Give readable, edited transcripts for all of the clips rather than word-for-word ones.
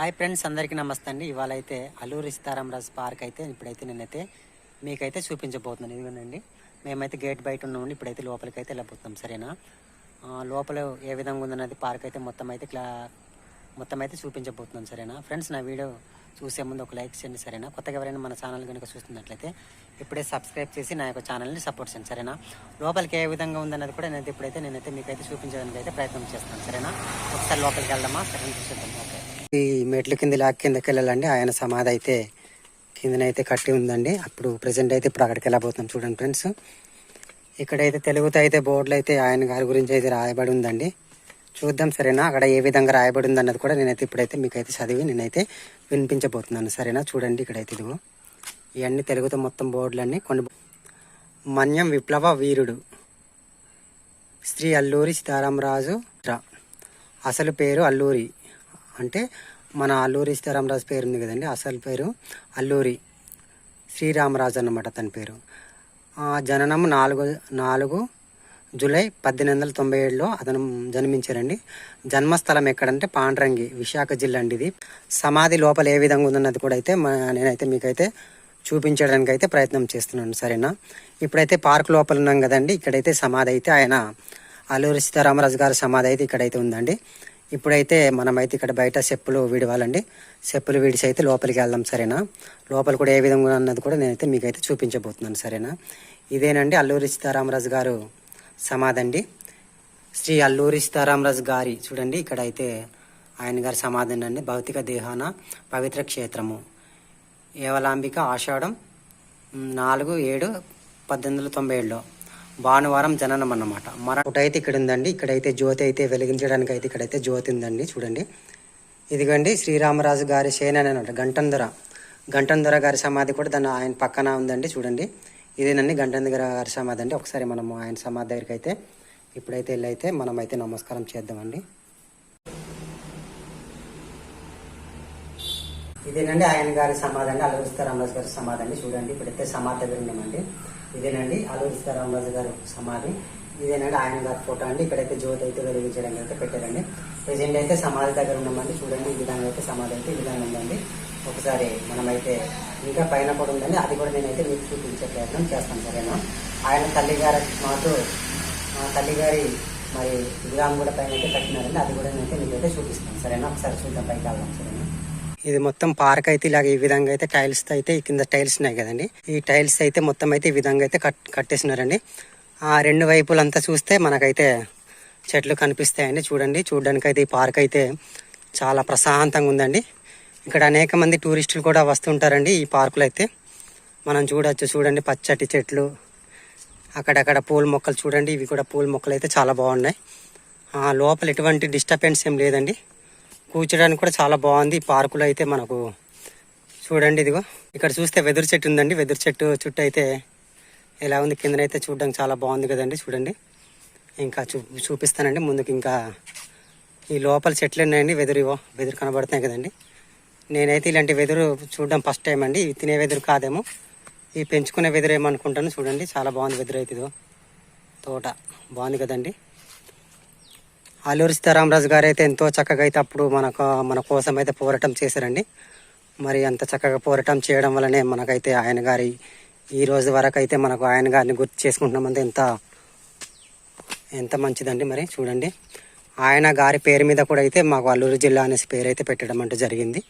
Hi friends, అందరికీ నమస్తే అండి. ఇవాళ అయితే అల్లూరి సీతారామరాజు పార్క్ అయితే ఇప్పుడైతే నేనైతే మీకైతే చూపించబోతున్నాను. ఇదిగోనండి, మేమైతే గేట్ బయట ఉన్నామండి. ఇప్పుడైతే లోపలికి అయితే వెళ్ళిపోతున్నాం, సరేనా. లోపల ఏ విధంగా ఉందన్నది పార్క్ అయితే మొత్తం అయితే చూపించబోతున్నాను, సరేనా. ఫ్రెండ్స్, నా వీడియో చూసే ముందు ఒక లైక్ చేయండి, సరేనా. కొత్తగా ఎవరైనా మన ఛానల్ కనుక చూస్తున్నట్లయితే ఇప్పుడే సబ్స్క్రైబ్ చేసి నా యొక్క ఛానల్ని సపోర్ట్ చేయండి, సరేనా. లోపలికి ఏ విధంగా ఉందన్నది కూడా నేనైతే మీకైతే చూపించడానికి అయితే ప్రయత్నం చేస్తాను, సరేనా. ఒకసారి లోపలికి వెళ్దామా, సరే చూసేద్దాం. ఓకే, ఈ మెట్ల కిందకి వెళ్ళాలండి. ఆయన సమాధి అయితే కిందనైతే కట్టి ఉందండి. అప్పుడు ప్రజెంట్ అయితే ఇప్పుడు అక్కడికి వెళ్ళబోతున్నాం. చూడండి ఫ్రెండ్స్, ఇక్కడైతే తెలుగుతో అయితే బోర్డులు అయితే ఆయన గారి గురించి అయితే రాయబడి ఉందండి. చూద్దాం, సరేనా. అక్కడ ఏ విధంగా రాయబడి ఉంది అన్నది కూడా నేనైతే ఇప్పుడైతే మీకైతే చదివి నేనైతే వినిపించబోతున్నాను, సరేనా. చూడండి, ఇక్కడైతే ఇదిగో ఇవన్నీ తెలుగుతో మొత్తం బోర్డులన్నీ కొన్ని. మన్యం విప్లవ వీరుడు శ్రీ అల్లూరి సీతారామరాజు. అసలు పేరు అల్లూరి, అంటే మన అల్లూరి సీతారామరాజు పేరు ఉంది కదండి, అసలు పేరు అల్లూరి శ్రీరామరాజు అన్నమాట అతని పేరు. జననం 4 జూలై 1897లో అతను జన్మించారండి. జన్మస్థలం ఎక్కడంటే పాండ్రంగి, విశాఖ జిల్లా అండి ఇది. సమాధి లోపల ఏ విధంగా ఉందన్నది కూడా అయితే నేనైతే మీకైతే చూపించడానికి అయితే ప్రయత్నం చేస్తున్నాను, సరేనా. ఇప్పుడైతే పార్క్ లోపల ఉన్నాం కదండి. ఇక్కడైతే సమాధి అయితే ఆయన అల్లూరి సీతారామరాజు గారి సమాధి అయితే ఇక్కడైతే ఉందండి. ఇప్పుడైతే మనమైతే ఇక్కడ బయట చెప్పులు విడవాలండి. చెప్పులు విడిచి అయితే లోపలికి వెళ్దాం, సరేనా. లోపల కూడా ఏ విధంగా అన్నది కూడా నేనైతే మీకైతే చూపించబోతున్నాను, సరేనా. ఇదేనండి అల్లూరి సీతారామరాజు గారు సమాధి అండి. శ్రీ అల్లూరి సీతారామరాజు గారి, చూడండి ఇక్కడ అయితే ఆయన గారి సమాధి అండి. భౌతిక దేహాన పవిత్ర క్షేత్రము, ఏవలాంబిక, ఆషాఢం 4/7/1897లో భానువారం జననం అన్నమాట. మరొకటి అయితే ఇక్కడ ఉందండి. ఇక్కడైతే జ్యోతి అయితే వెలిగించడానికి అయితే ఇక్కడైతే జ్యోతి ఉందండి. చూడండి, ఇదిగోండి శ్రీరామరాజు గారి సేనాని అన్నమాట. గంటందొర గారి సమాధి కూడా దాని ఆయన పక్కన ఉందండి. చూడండి, ఇదేనండి గంటందొర గారి సమాధి అండి. ఒకసారి మనము ఆయన సమాధి దగ్గరికి అయితే ఇప్పుడైతే వెళ్ళి అయితే మనమైతే నమస్కారం చేద్దామండి. ఇదేనండి ఆయన గారి సమాధి అండి, అల్లూరి సీతారామరాజు గారి సమాధి అండి. చూడండి, ఇప్పుడైతే సమాధి దగ్గర ఉన్నామండి. ఇదేనండి అల్లూరి సీతారామరాజు గారు సమాధి. ఇదేనండి ఆయన గారి ఫోటో అండి. ఇక్కడైతే జ్యోతి అయితే వెలిగించడానికి అయితే పెట్టారండి. ప్రజెంట్ అయితే సమాధి దగ్గర ఉన్నామండి. చూడండి, ఈ విధంగా అయితే సమాధి అయితే ఈ విధంగా ఉందండి. ఒకసారి మనమైతే ఇంకా పైన కూడా ఉందండి, అది కూడా నేనైతే మీకు చూపించే ప్రయత్నం చేస్తాను, సరేనా. ఆయన తల్లిగారి మరి విగ్రహం కూడా పైన అయితే కట్టినారండి. అది కూడా నేనైతే మీకైతే చూపిస్తాను, సరేనా. ఒకసారి చూద్దాం, పైకి వెళ్దాం, సరేనా. ఇది మొత్తం పార్క్ అయితే ఇలాగ ఈ విధంగా అయితే టైల్స్ అయితే కింద టైల్స్ ఉన్నాయి కదండి. ఈ టైల్స్ అయితే మొత్తం అయితే ఈ విధంగా అయితే కట్టేసినారండి. ఆ రెండు వైపులంతా చూస్తే మనకైతే చెట్లు కనిపిస్తాయండి. చూడడానికి అయితే ఈ పార్క్ అయితే చాలా ప్రశాంతంగా ఉందండి. ఇక్కడ అనేక మంది టూరిస్టులు కూడా వస్తుంటారండి ఈ పార్కులో అయితే. మనం చూడండి పచ్చటి చెట్లు, అక్కడక్కడ పూల మొక్కలు చూడండి. ఇవి కూడా పూల మొక్కలు అయితే చాలా బాగున్నాయి. లోపల ఎటువంటి డిస్టర్బెన్స్ ఏం లేదండి. కూర్చోడానికి కూడా చాలా బాగుంది ఈ పార్కులో అయితే మనకు. చూడండి, ఇదిగో ఇక్కడ చూస్తే వెదురు చెట్టు ఉందండి. వెదురు చెట్టు చుట్టూ అయితే ఎలా ఉంది కిందనైతే చూడడానికి చాలా బాగుంది కదండి. చూడండి, ఇంకా చూపిస్తానండి ముందుకు. ఇంకా ఈ లోపల చెట్లు ఉన్నాయండి, వెదురు కనబడుతున్నాయి కదండి. నేనైతే ఇలాంటి వెదురు చూడడం ఫస్ట్ టైం అండి. ఇవి తినే వెదురు కాదేమో, ఇవి పెంచుకునే వెదురు ఏమనుకుంటాను. చూడండి, చాలా బాగుంది వెదురు అయితే. ఇదిగో తోట బాగుంది కదండి. అల్లూరి సీతారామరాజు గారు అయితే ఎంతో చక్కగా అయితే అప్పుడు మన కోసం అయితే పోరాటం చేశారండి. మరి అంత చక్కగా పోరాటం చేయడం వల్లనే మనకైతే ఆయన గారి ఈ రోజు వరకు అయితే మనకు ఆయన గారిని గుర్తు చేసుకుంటున్నామంటే ఎంత మంచిదండి. మరి చూడండి, ఆయన గారి పేరు మీద కూడా అయితే మాకు అల్లూరు జిల్లా అనేసి పేరు అయితే పెట్టడం అంటూ జరిగింది.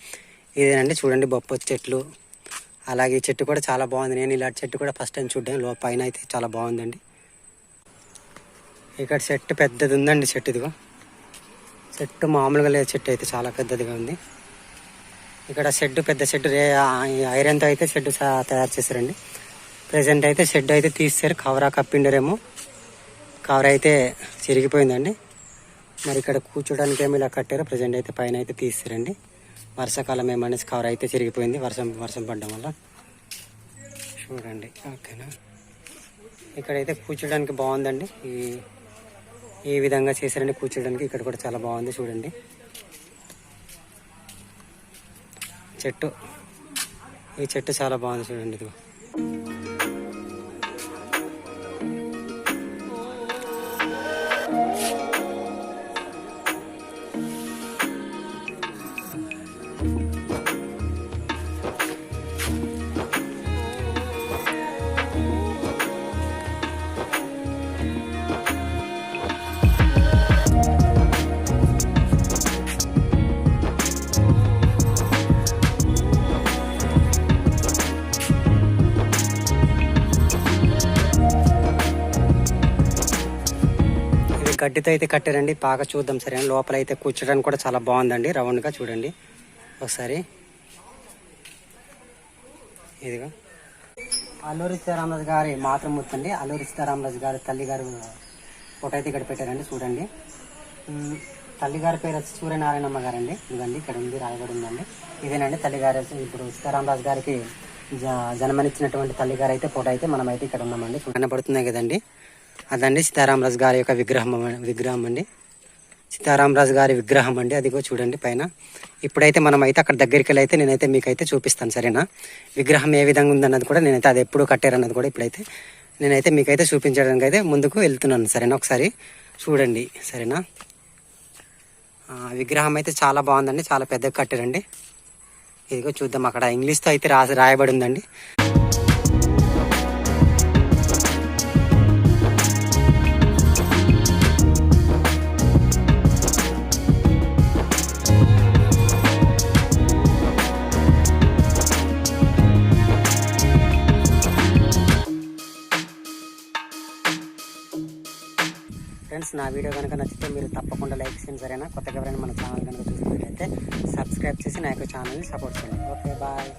ఇదేనండి, చూడండి బొప్ప చెట్లు. అలాగే ఈ చెట్టు కూడా చాలా బాగుంది. నేను ఇలాంటి చెట్టు కూడా ఫస్ట్ టైం చూడ్డాను. పైన అయితే చాలా బాగుందండి. ఇక్కడ చెట్టు పెద్దది ఉందండి. ఇదిగో చెట్టు మామూలుగా లేదు, చెట్టు అయితే చాలా పెద్దదిగా ఉంది. ఇక్కడ పెద్ద షెడ్ ఐరన్తో అయితే షెడ్ తయారు చేశారండి. ప్రజెంట్ అయితే షెడ్ అయితే తీసారు, కవరా కప్పిండరేమో. కవర్ అయితే చిరిగిపోయిందండి. మరి ఇక్కడ కూర్చోడానికి ఏమి ఇలా కట్టారో. ప్రజెంట్ అయితే పైన అయితే తీసారండి. వర్షాకాలం ఏమనేసి కవర్ అయితే చిరిగిపోయింది వర్షం పడడం వల్ల. చూడండి, ఓకేనా. ఇక్కడైతే కూర్చోడానికి బాగుందండి. ఈ విధంగా చేశారండి కూర్చోడానికి. ఇక్కడ కూడా చాలా బాగుంది. చూడండి, ఈ చెట్టు చాలా బాగుంది. చూడండి, ఇదిగో గడ్డితో అయితే కట్టారండి, బాగా చూద్దాం సరే. లోపల అయితే కూర్చోడానికి కూడా చాలా బాగుందండి, రౌండ్గా చూడండి ఒకసారి. ఇదిగా అల్లూరి సీతారామరాజు గారి మాతృమూర్తి అండి. అల్లూరి సీతారామరాజు గారి తల్లి గారు ఫోటో అయితే ఇక్కడ పెట్టారండి చూడండి. తల్లి గారి పేరు వచ్చి సూర్యనారాయణమ్మ గారండి. ఇదండి ఇక్కడ ఉంది, రాయబడి ఉందండి. ఇదేనండి తల్లి గారు. ఇప్పుడు సీతారామరాజు గారికి జన్మనిచ్చినటువంటి తల్లి గారు అయితే ఫోటో అయితే మనం అయితే ఇక్కడ ఉన్నామండి. కనబడుతున్నాయి కదండి, అదండి సీతారామరాజు గారి యొక్క విగ్రహం అండి. సీతారామరాజు గారి విగ్రహం అండి, అదిగో చూడండి పైన. ఇప్పుడైతే మనం అయితే అక్కడ దగ్గరికి వెళ్ళి అయితే నేనైతే మీకైతే చూపిస్తాను సరేనా. విగ్రహం ఏ విధంగా ఉందన్నది కూడా నేనైతే అది ఎప్పుడు కట్టారన్నది కూడా ఇప్పుడైతే నేనైతే మీకైతే చూపించడానికి అయితే ముందుకు వెళ్తున్నాను సరేనా. ఒకసారి చూడండి సరేనా. విగ్రహం అయితే చాలా బాగుందండి, చాలా పెద్దగా కట్టారండి. ఇదిగో చూద్దాం, అక్కడ ఇంగ్లీష్తో అయితే రాయబడి ఉందండి. ఫ్రెండ్స్, నా వీడియో కనుక నచ్చితే మీరు తప్పకుండా లైక్ చేయండి సరేనా. కొత్తగా ఎవరైనా మన ఛానల్ కనుక చూసినట్లయితే సబ్స్క్రైబ్ చేసి నా యొక్క ఛానల్ని సపోర్ట్ చేయండి. Okay, bye.